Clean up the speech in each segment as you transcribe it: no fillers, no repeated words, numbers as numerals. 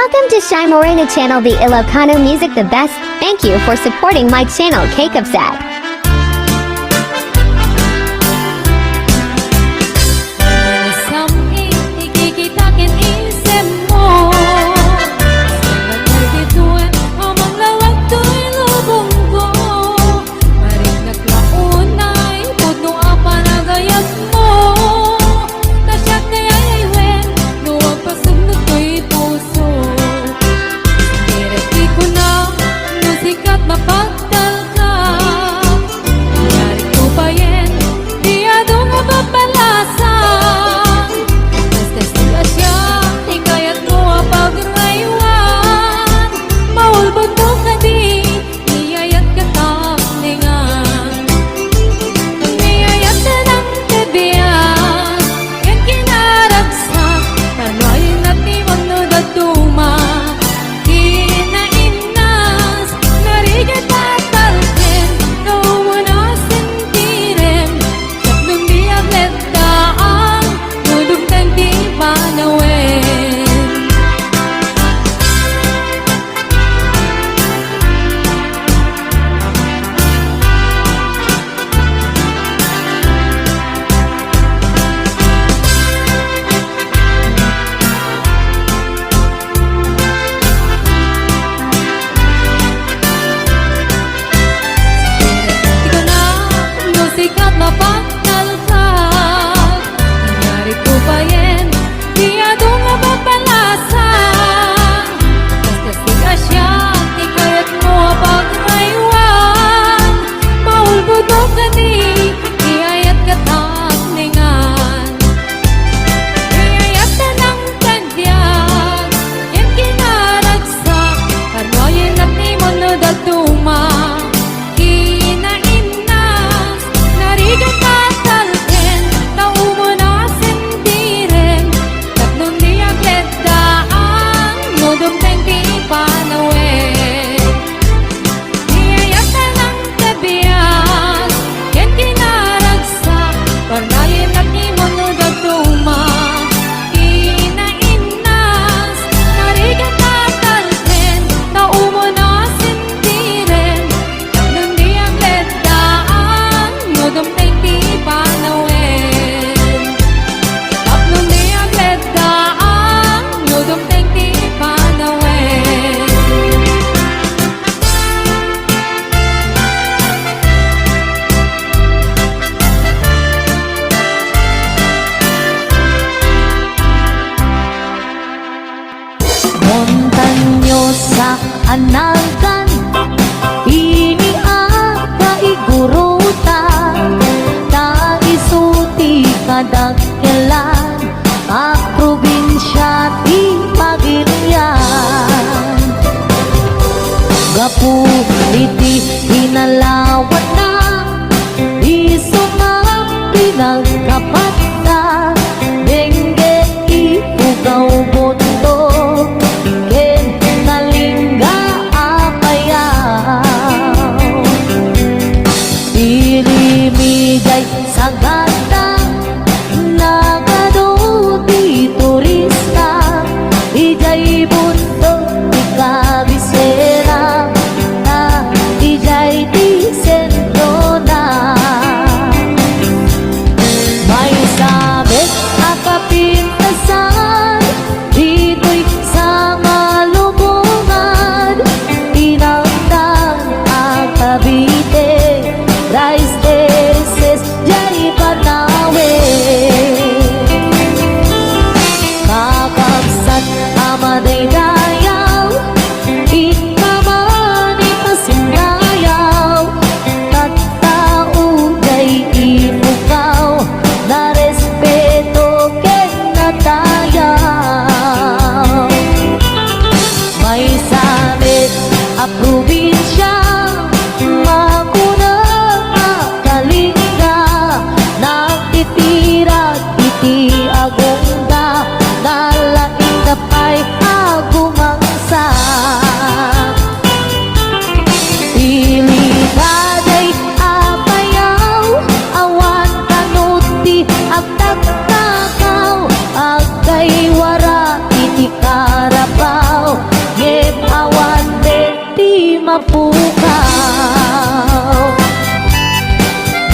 Welcome to Shy Morena channel, the Ilocano music the best. Thank you for supporting my channel, Cake of Sad. Anagan, iniaka igurutan, naisuti kadagkelan, ang probinsya ti Pagirian. Gapuliti hinalawat na, isumang pinagkapat na, dengge ipugaw bondo. Ilimigay sa ganda, nagado di turista, ijay bundok di kabisera, na ijay di sentro na. May sabit akapintasan, dito'y sa malubungan, tinagdan ang Cavite. Rice Terraces, jay Banawe, kakabsat amaday dayaw, ikamani pasindayaw, tattao jay ipukaw, na respeto ken natayaw. May sabit a probinsya, iti agongda, nalaing kapay agong mapukaw.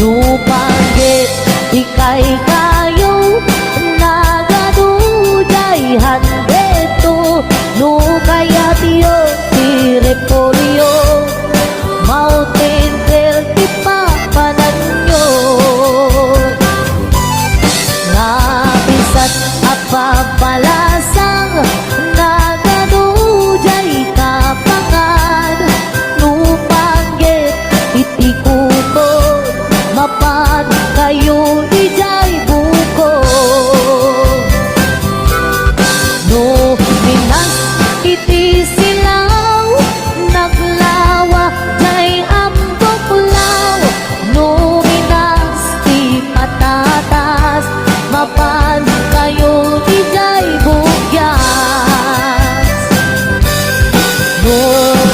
Nubanggit ikay kayo nagadujay handeto no kaya tiyo ti repolyo mountain del ti papanan nyo nabisat apapalasang nagadujay kapangan nubanggit iti kuko mapan kayo ijay buko no minas iti silaw naglawa jay ambuklaw no minas ti patatas mapan kayo ijay bugyas no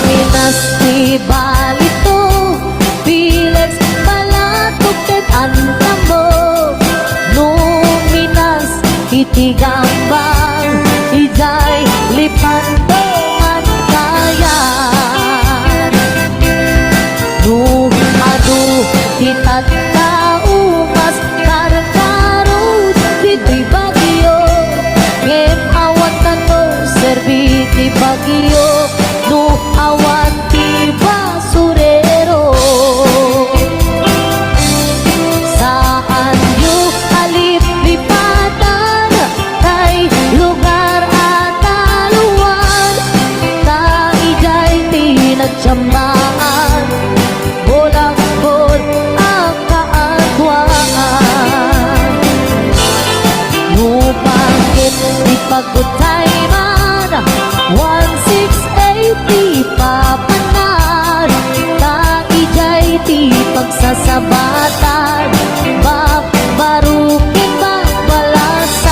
minas ti balito Pilex palatuktet antamo Luminas iti gambang Ijay lipantongan kayan adu titat kaumas karkarus iti bagyo Ngem awan tanto serbi ti bagyo no awan ti basurero Saan yu alip lipatan kay lugar at taluan Kaijay tinagsamaan Bolak-bol ang kaagwaan Nupangkit di pagutay man 1680 papanan Kaijay ti pagsasabatan Babarukin babalasan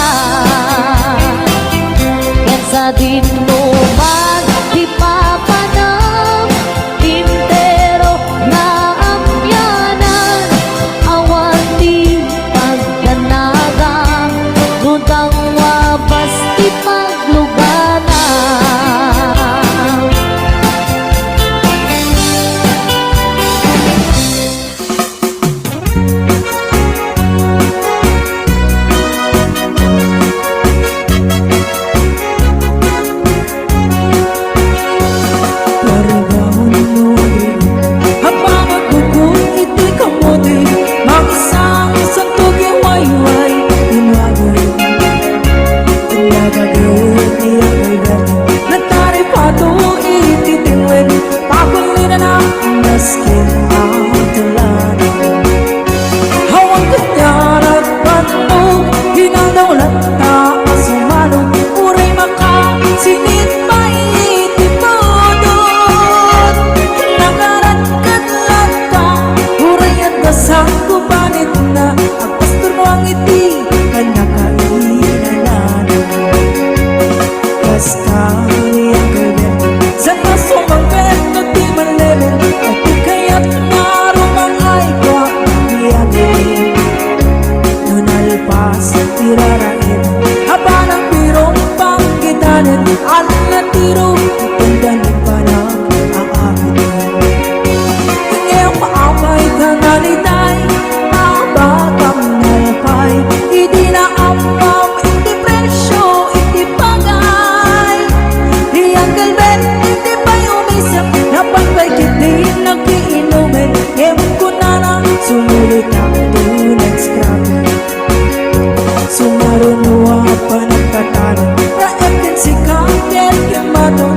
Yan sa dinuman di papanam Tintero na amyanan Awan di pagdanagang Nudang wabas di pagluganan Sumarunuwa pa nagtatanan Raep din si Kakel Yamato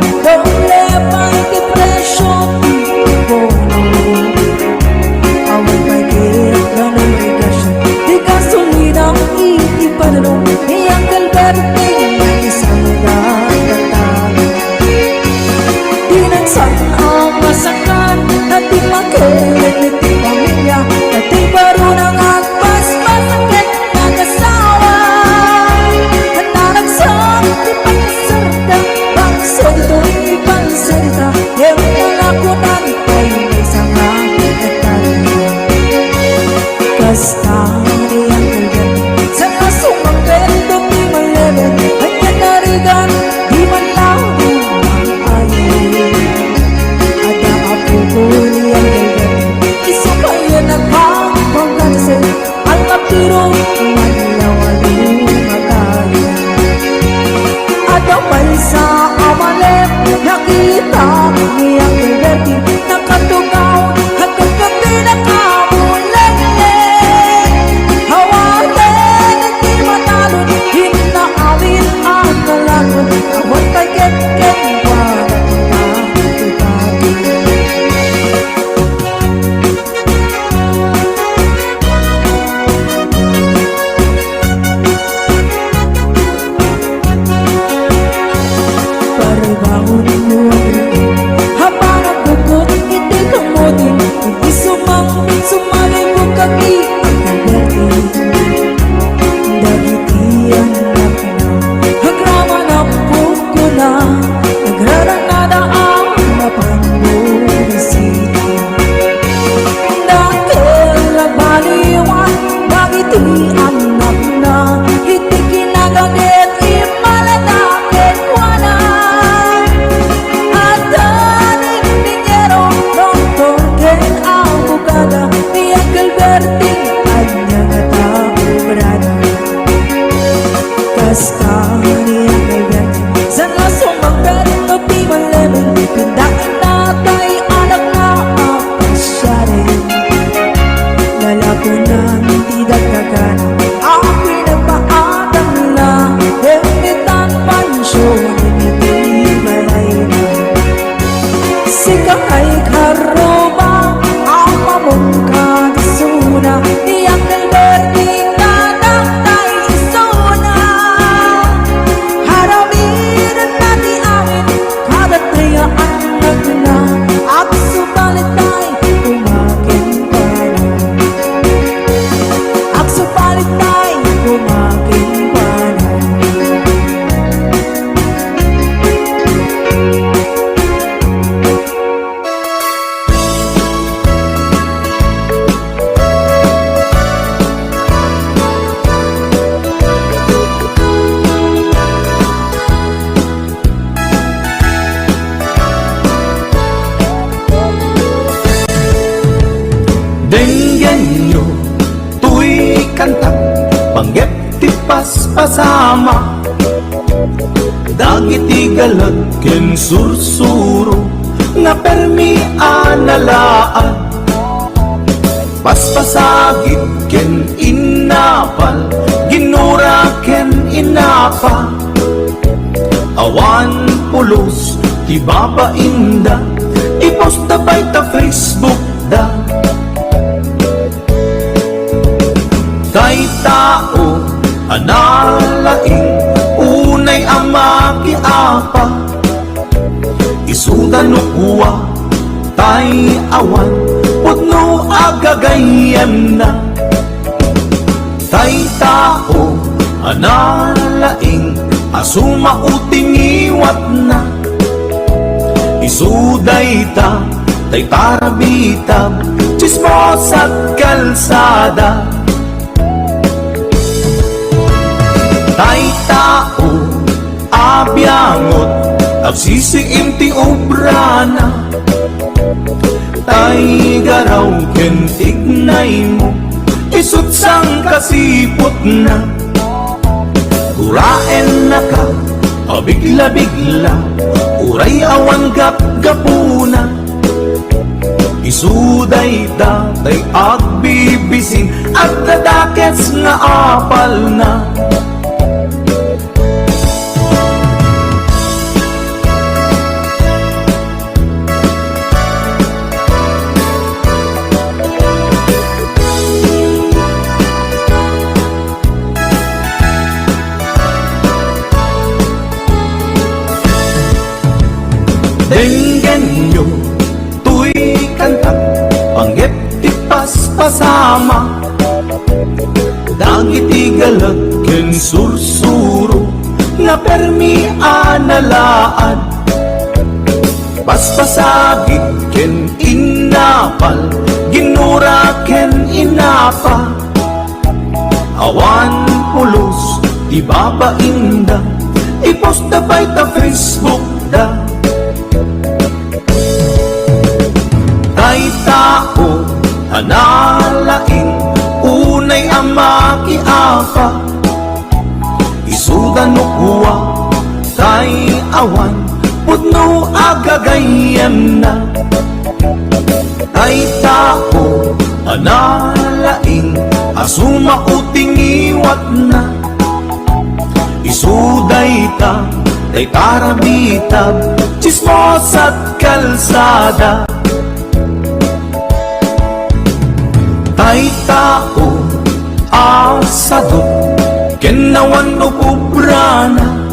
anak ni Uncle Bertie, nakatugaw hanggang gabi nakamulele. Hawakan at di matalon, hinaawin ang nalagon, awat kay ket-ket wala pagkakitagi. Paribangon mo habang nagkukot, hindi kamutin, hindi sumalay mo kaki ang kaberti. Dagitian na hagraman ang puko na, nagraranada ang napangurisita. Nakalabaliwan, dagitian na hindi kinagagit, imaladakit wanan. At daning ninyero, doktor ken abogada, ni Uncle Bertie, anyang atabrada. Kasta ni Uncle Bertie, san la sumagberto di malemen, pindakin natay anak na apasyari. Lalako na hindi dagdagan, ang pinapaatang na, demitan pansyon, hindi balay na. Sika ay karoba, ang mamungkag isuna, ni Uncle Bertie na naktay isuna. Haramin at nati amin, kada triya anak na, at subalit ay kumakin pa na. At subalit ay kumakin pa na. Denggan nyo, tuy kantang panggep ti paspasama, dagiti galag ken sursuro nga permi analaan, paspasagit ken inapal, ginura ken inapa, awan pulos ti babainda, iposta bay ta Facebook da. Kay tao analaing, unay ama kiapa, isudan no kuwa tay awan, putno agagayan na. Kay tao analaing, asuma uting iwat na, isuday ta tay tarabita, chismos at kalsada. Tay tao abyangot, agsisiim ti obrana, tay garaw ken ignay mo, isut sang kasipot na. Kuraen na ka, pabigla-bigla, uray awan gap-gapuna, isuday datay agbibisin, at dadakets nga apal na. Denggan nyo, tuy kantang panggep ti paspasama, dagiti galag ken sursuro nga permi analaan, paspasagit ken inapal, ginura ken inapa, awan pulos ti babainda, iposta bay ta Facebook da. Tay tao analaing, unay ama kiapa, isudan no kuwa tay awan, pudno agagayan na. Tay tao analaing asuma uting iwat na. Isuday ta tay tarabitag chismos at kalsada. Tay tao asadot kenawan no pubrana.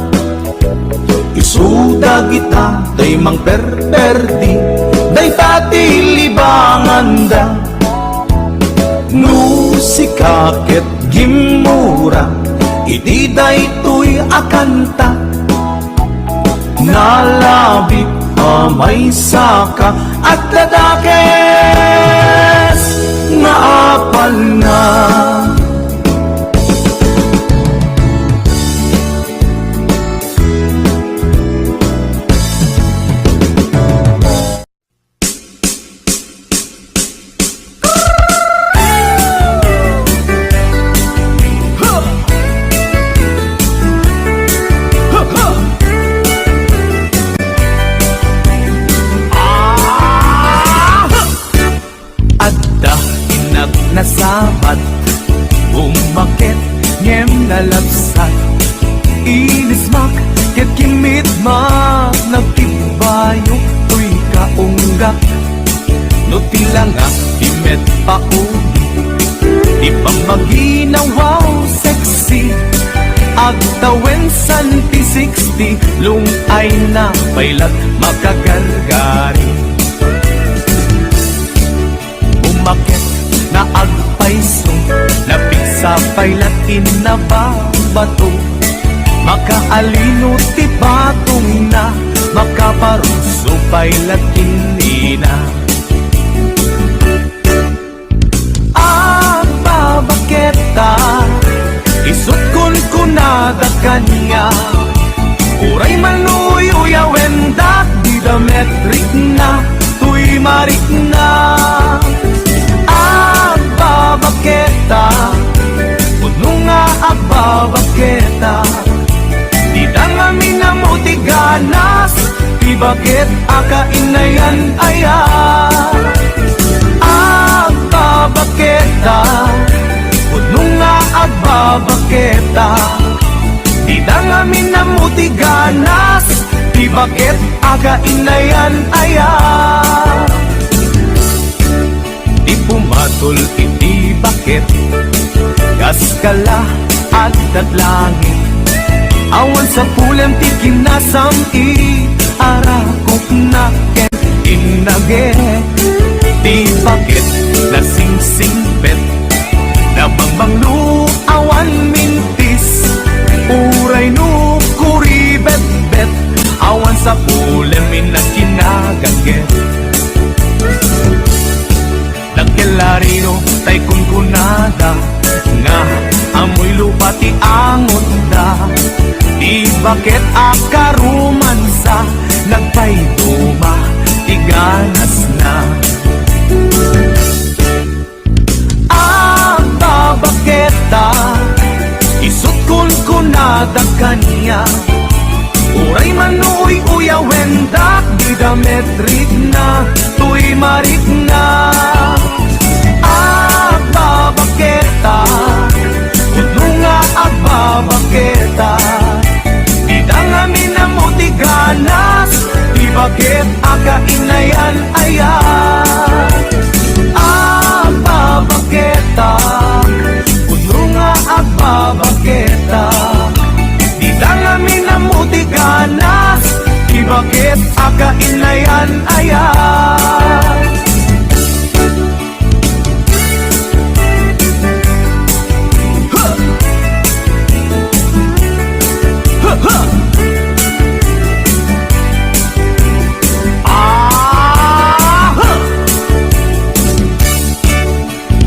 Isuda kita day mang perperdi day tati libanganda. No sikaket gimura iti day tuy akanta. Nalabit amay saka at dadakes nga apal na. Nasabat, umakit, ngem nalabsat. Inismak, ket kimit mak, nagtibayo, tuy kaunggak. No tilanga, imet paubi, ipamaginaw, wow, sexy. Agtawen santi 60, lungay na pailat makagargari. Umakit na agpaiso, napigsa pailat inababato. Makaalino ti batong na, makaparuso pailat inina. Babaketa, isut kun kunada kanya. Uray maluyo wendak, di da metrik na, tuy marik na. Babaketa, puno nga agbabaketa. Di da nga minamuti ganas, di bakit akainayan aya. Babaketa, puno nga agbabaketa. Di da nga minamuti ganas, di bakit akainayan aya. Di pumatol iti bakit, kaskala at tatlangit. Awan sa pulam ti kinasam arakok na ken inage. Di bakit nasingsingpet, nabangbanglu awan mintis. Uray no kuribet-bet, awan sa pulam kinagaget. Nagkelarino tay kunkunada, nga amoy lupa ti angon da. Di bakit akarumansa, nagpayduma ti ganas na. Babaketa, isut kunkunada kanya. Uray manuy uyawendak, di da metrik na, tuy marik na. Babaketa, puno nga agbabaketa. Di da nga minamuti ganas, di bakit akainayan aya. Babaketa, puno nga agbabaketa. Di da nga minamuti ganas, di bakit akainayan aya.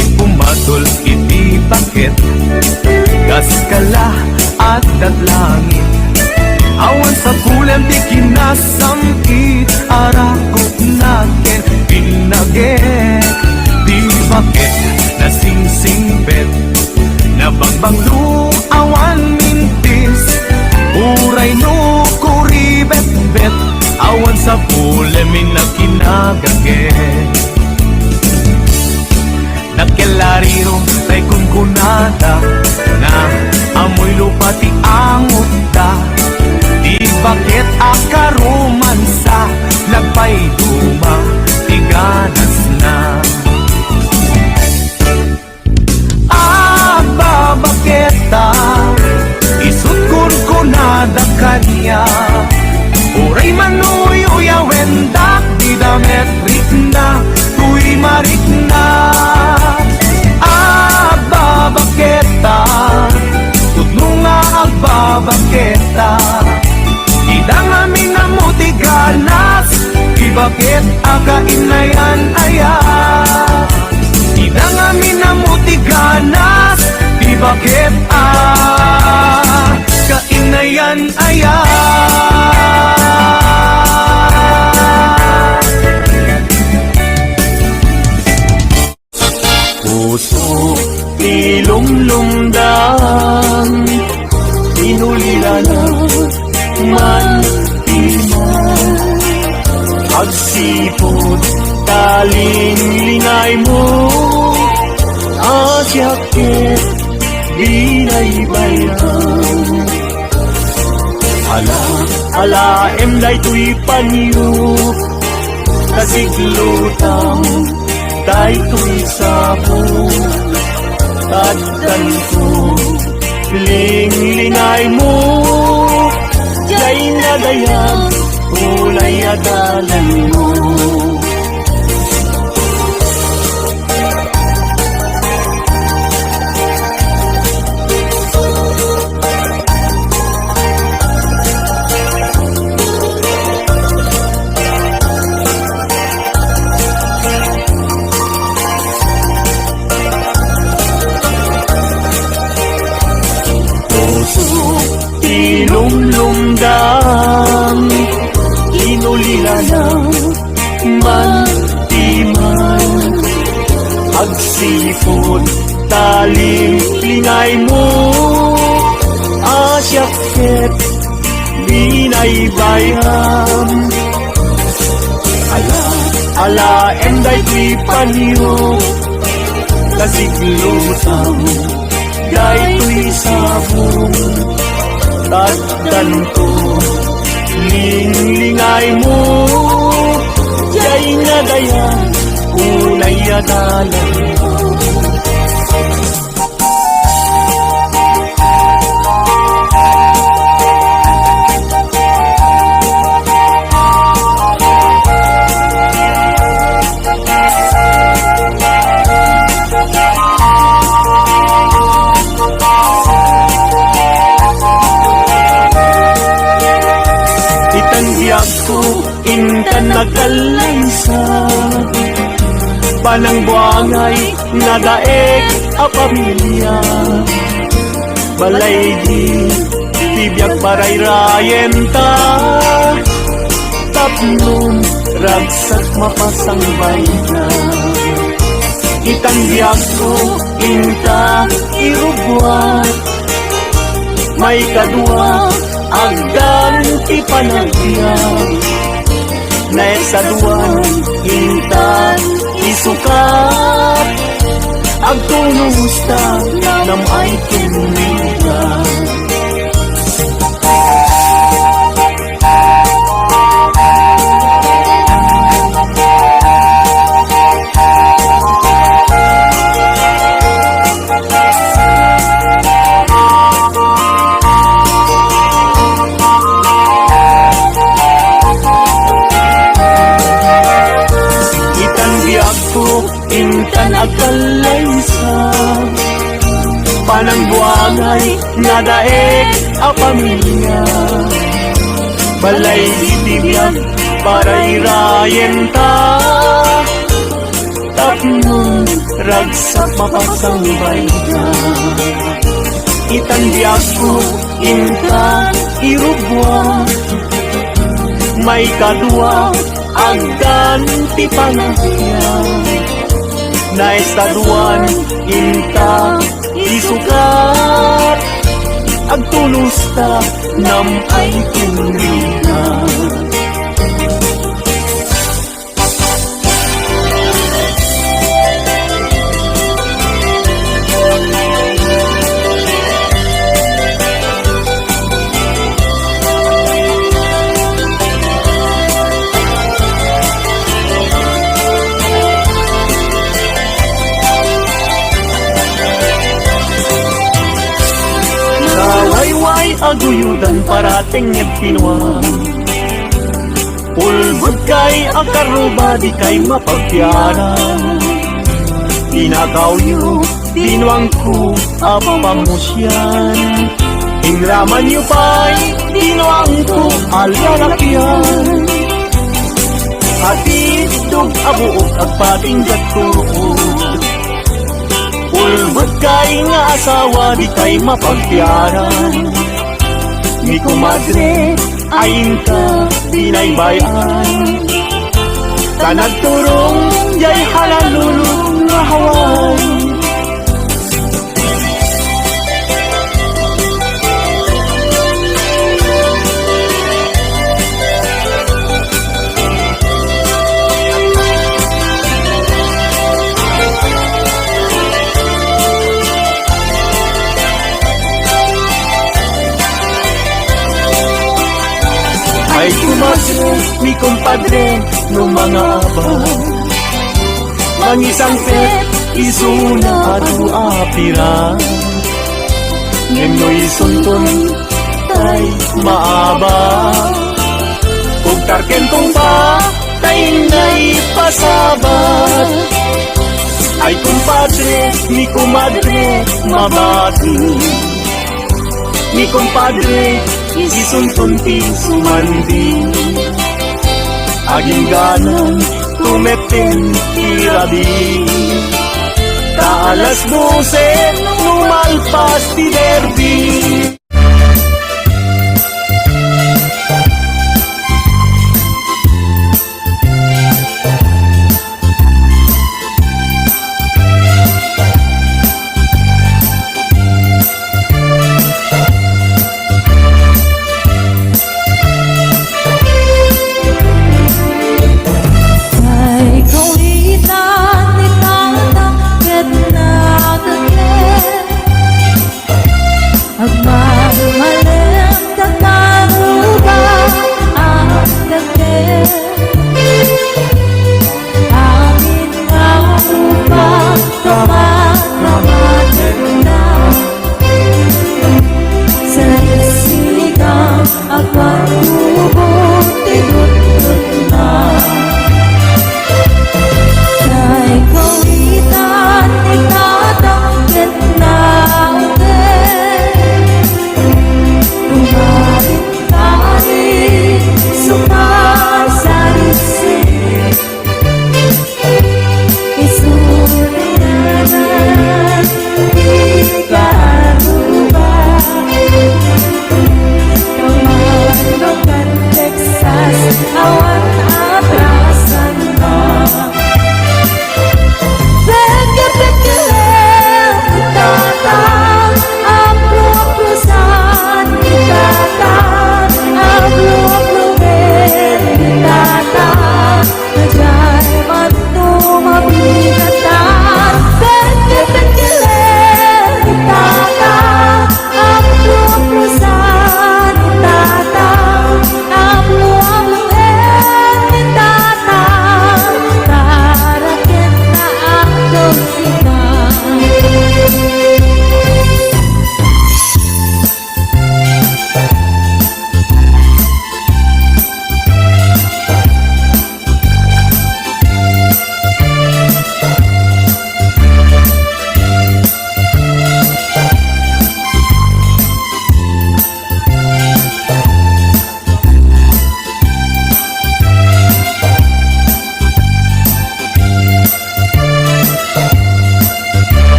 Ipumatol iti bakit, kaskala at datlangit. Awan sa pulam di kinasamit, arakot na ken pinagit. Di bakit nasingsingpet, nabangbanglu awan mintis. Uray no kuribet-bet, Kariro tay kunkunada na amoy lupati ang utda. Di bakit akarumansa nagpay duma tiganas na. Babaketa isut kunkunada kanya. Uray manuy uyawendak di dametrik na tuy marik na. Babaketa tutno nga agbabaketa. Idang amin na mutiganas ibakit akainayan ayat. Idang amin na mutiganas ibakit kainayan ayat. Puso ilumlumdang inulila na mantiman. Agsipot taling lingay mo asyakit binaybayan. Ala emday tuy panyo kasiglutang day tuy sabong. Taddan ko linglingay mo jay nadayan ulay adalan mo. Ilumlumdang inulila ng mantiman. Agsipod taling lingay mo asyakit binaybayan. Ala enday tuy panyo kasiglutang day tuy sabong. Taddan ko linglingay mo jay nadayan ulay adalan mo. Intan nagalaysa panang buangay nadaeg a pamilya. Balay di tibiyag paray rayenta tapnom ragsak mapasang bayna. Itanggiyak ko inta irubwat may kadua agdan ipanagbiyak. Naik saduan intan isukat agtulong ta nam ay kinunigan. Intan agalaysa panang buangay nadaeg a pamilya. Balay itibyan paray rayenta tapnon ragsak mapasang bayna. Itandiyak ko intan irubwa may kadua agdan ti panagyan. Naisaduan inta isukat agtulos ta nam ay tinrinan. dan parating nagpinuang Ulbod kay ang karuba di kay mapagpiara Tinagaw yu, dinuang ko, apamusyan Ingraman yu pa'y dinuang ko, alalakyan Hatid dug abuok at patinggat ko Ulbod kay nga asawa di kay mapagpiaran Ni kumadre ayin ka dinaybayan Kanagturong jay halalulong nga haway Ay kumadre, mi compadre, no mga abang Mangisang pet, isuna at uapira Ngem no isunton, tay maaba Kung tarken kong ba, tay na'y pasabat Ay kumpadre, mi kumadre, mabati Mi compadre, isuntunti sumandi Aging ganan, tumetin tirabi Kaalas 12, lumalpas ti derby Ay kawitan ni tata ket nagaget Agma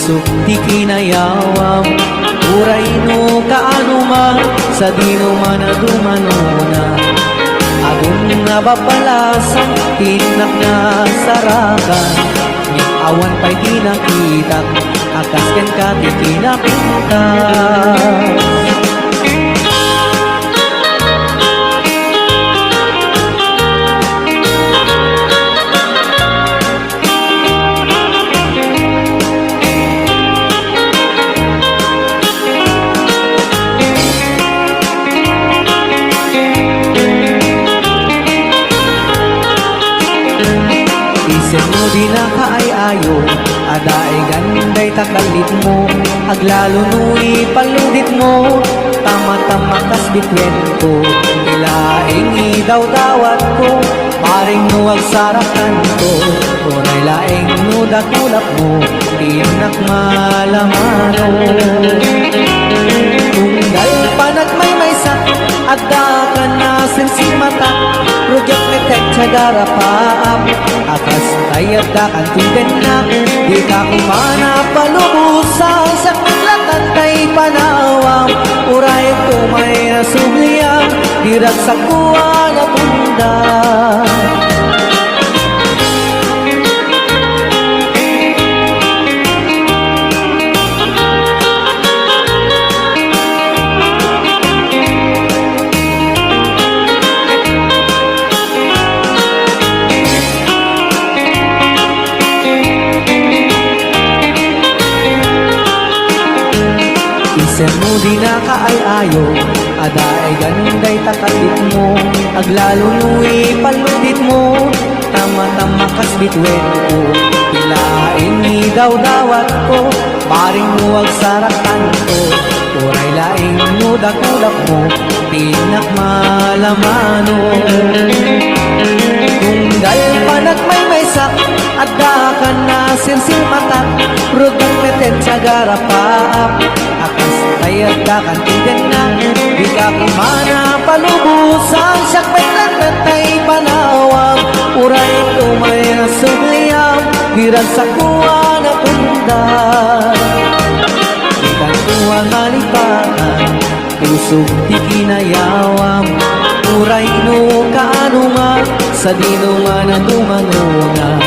puso di kinayawam. Uray no kaano man, sa di no man na dumanona. Agon nga babalasang, tinak na sarakan. Ngit awan pa'y di nakita, akas ken ka di kinapinta. Isen mo di na kaayayo, adaay ganday takalit mo. Aglalo nui paludit mo, tama-tama kas bitwen ko. Ilaing idaw dawat ko, paring no agsarakan ko. Oray laing no dakulap mo, tinak malamano. Tunggal panag may sak, adda ka na sensimata. Rujak metek cagara paam, akas tayad da kan tiden na. Di ka kumana palubusan, sa kaglatan kay panawam. Uray ko may nasubliang, dirag sa kuwa na bunda. Isen mo di na kaayayo, adaay ganday takalit mo. Aglalo nui paludit mo, tama-tama kas bitwen ko. Ilaing idaw dawat ko, paring mo agsarakan ko. Uray laing mo dakulap mo, tinak malamano. Tunggal panag may sak, adda ka na sensimata. Rudang meten cagara paap, akas tayad da kan tiden na. Di ka kumana palubusan, siyak may natay panawang. Uray ko may nasugliyam, dirag sa kuwa na punda. Di ka kuwa nga lipatan, puso di kinayawam. Uray no kaano man, sa di no man ang dumanona.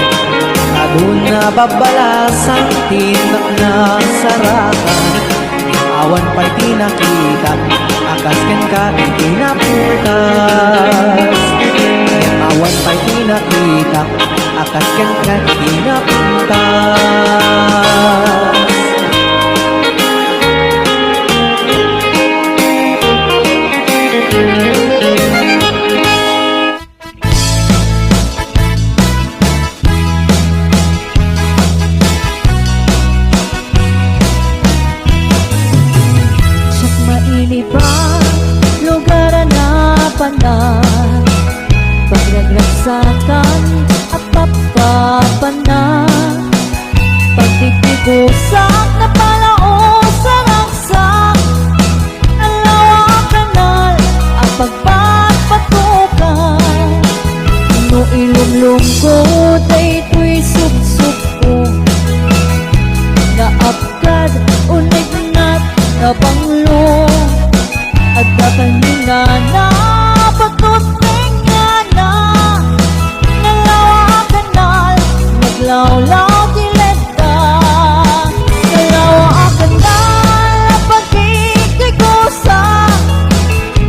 Adun na babalasan, tinak na sarakan. Awan pa'y tinakita, akas ken ka di tinaputas. Awan pa'y tinakita, akas ken ka di tinaputas. Pagragraksakan at papapanan, pagtitigusak na palao sa raksak. Ang lawak kanal ang pagpapatukan. No ilumlum ko day tuy suksuk ko, naapkad unig nat na panglo. At kapaninga na pagtuting law-law dileta, dalawa kanal pagkikikusa,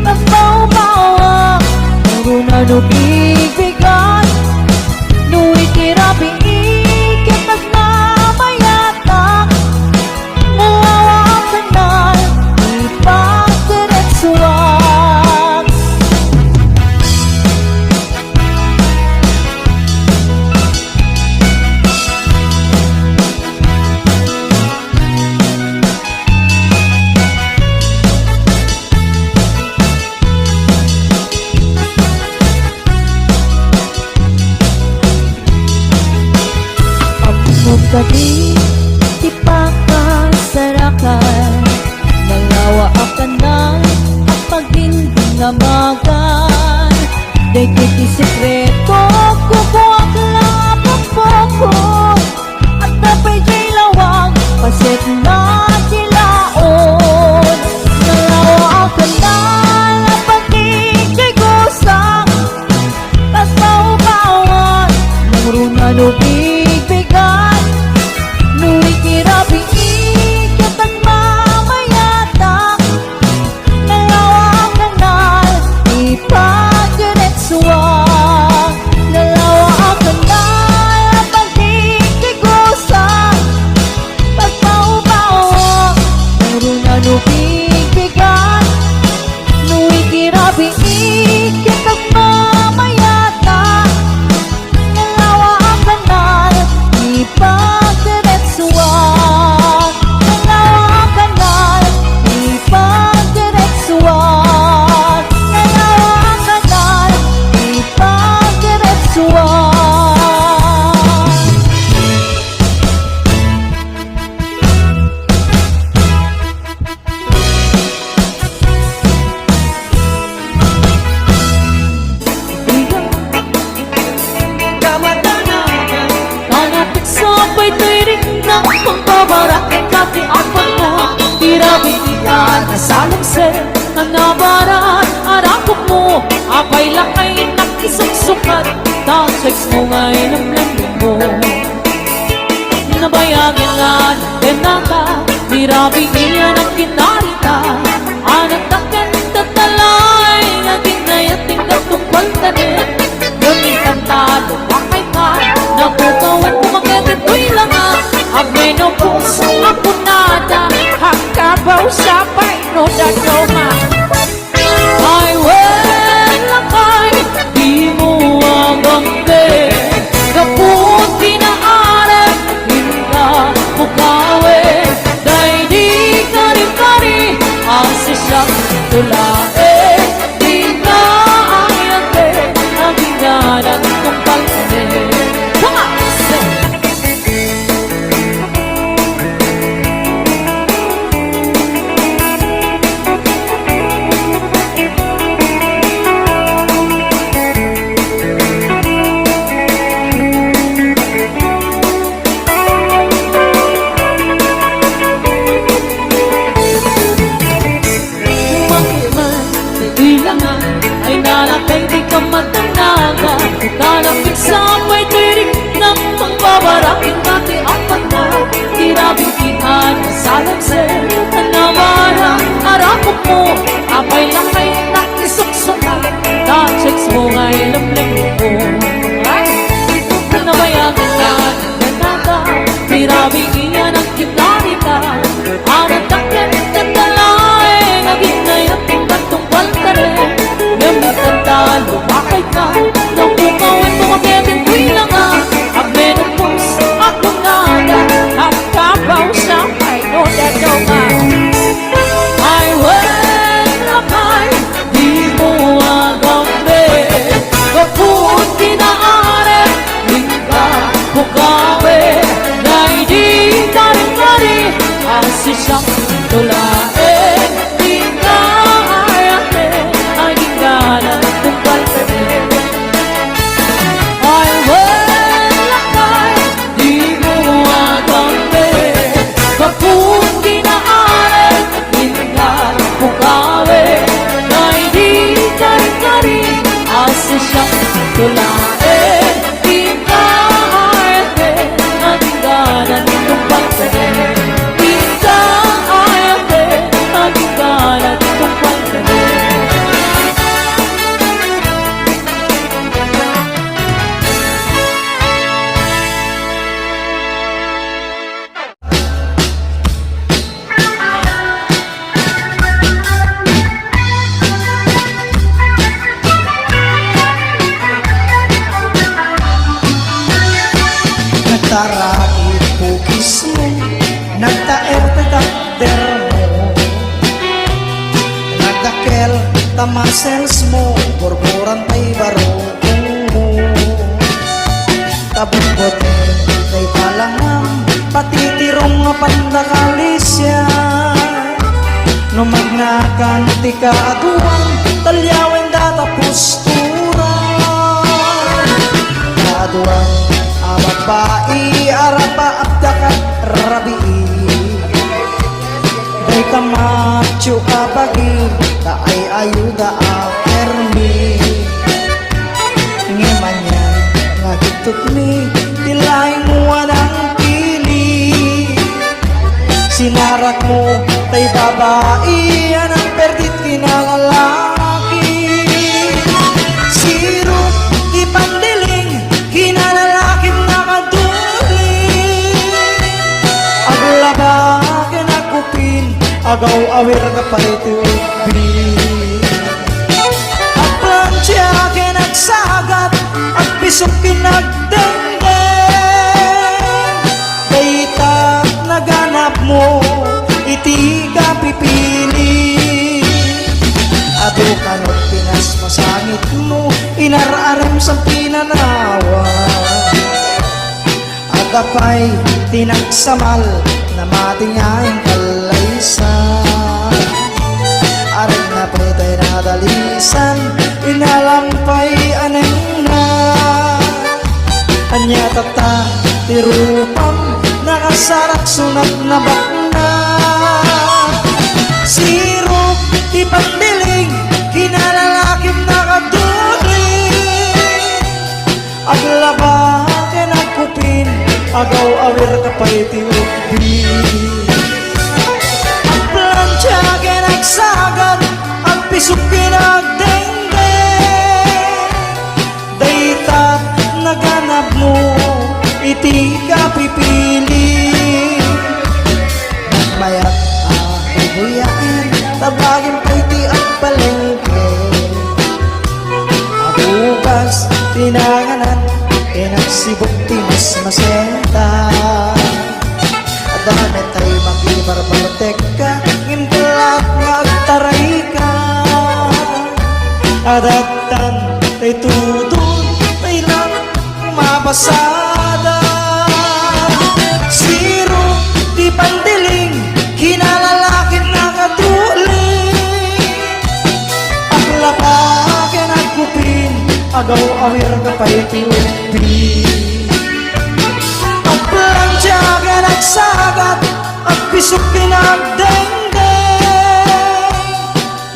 nagbaw-bawang na nubigbigan, nuwi tirapi ikit nagmamayatak, dalawa kanal ipagdiretsuan. bigbigan Nui kirabi ikitag mamayata Nalawa ang kanal ipagdiretsuan Nalawa ang kanal ipagdiretsuan Nalawa ang kanal ipagdiretsuan Kanapit sabay tirik ng pagbabarak Ang katiapan mo Tirabinian na salangser Na nabaran Arakot mo Apay lakay nakisuksukat Tasex mo ngayon ang lambing mo Nabayagin na ng denata Tirabinian ang kinarita Anak takan tatalay Naging nayating katungkol tanin Gamitan talo Bakay ka Nabukawan kumakit ito'y langa Ameno puso ako nada Hakabaw sa paino dadoma Ay lakay Di mo agangge Kaput kinaare Hinda mukawe Day di kari-kari Asi siya tulae Di na ayate Ang hinanan kong palpane Ay nalakay di ka matanaga Kanapit sabay tirik ng pangbabaraking Dati ang panta Tirabintihan sa salangser Namarang arakot mo Apay lakay nakisuksukan Tachex mo ngay lamlim mo Nabayagan ka ng ganata Tirabintihan ang kinarita Anak takyan tatalay Naging nayating katungkal ka rin Gamitan talo, bakay ka Nabukawan kumakitin ko'y langa Agmenopos, ako nada Nakabaw sa paino dadoma Ay lakay Di mo agambe Kaput kinaare Hinga bukawe Nay di kari-kari Asi siyang tulae Di ka ayate Ay gingalan tungkal tanin Ay lakay Di mo agambe Kaput kinaare Hinga bukawe Nay di kari-kari Asi siyang tulae Di ka ayate Ay gingalan tungkal tanin Di ka ayate Ay gingalan tungkal tanin Nagtarakit pukis mo Nagtaer-takter mo Nagdakel tamasels mo Burburan tay baro Tabukot tay palangam Patitirong nga pandakalisya Numagnakan ti kaaduan Talyawen data postura Kaaduan Ababai arapa abdakat rabi Day kamacho kabagi Taay ayuda apermi Ngemanyan ngagitut mi Tilay mo anang pili Sinarak mo tay babai Anang perdit kinalalaki Sirot ipandiling Kinalalaking nakaduli Aglaba kinakupin agaw awir ka parito ang plansya kinagsagat at pisok kinagdengdeng dayta naganap mo iti ka pipili ato kanot pinas masangit mo inararam sa pinanawa at apay tinagsamal na matingayang kalaysan aring na pretay nadalisan inalampay aneng na anya tata tirupang nakasarak sunat na bakna sirop ipandiling kinalalakim nakaduling aglaba kinagkupin agaw awir kapay tiupi ang plansya kinagsagat ang pisok kinagdengdeng dayta naganap mo iti ka pipili mayat bubuyain tabagin pa iti ang palengke abukas tinanganan inagsibok ti mas masenta adamit tayo makibarbartek ka ngimkulak nga agtaray ka adatan tay tutun tay lang mabasada siro di pandiling kinalalakin nakatuling aglakakin agkupin agaw awir ka pa'y tiupi ang plansya kinagsagat at pisok kinagdengdeng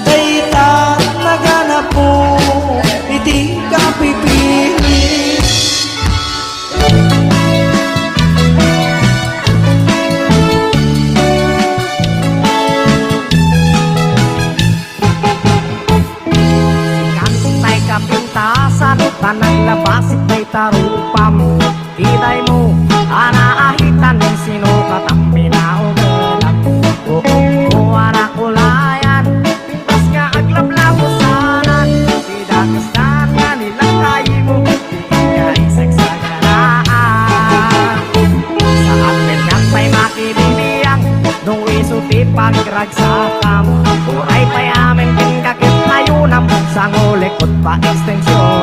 dayta naganap mo iti ka pipili Kantay kapintasan tanang labas itay tarupam kitay mo anaahitan ng sino katampi na ugalang o anak ulayan pintas ka aglablago sanan sidagastan nga nilang kayi mo di ka isagsaganaan sa amin nga pa'y makibibiyang nung isuti pagragsakam uray pa'y amin kin kakit ayunam sa ngulikot pa extensyon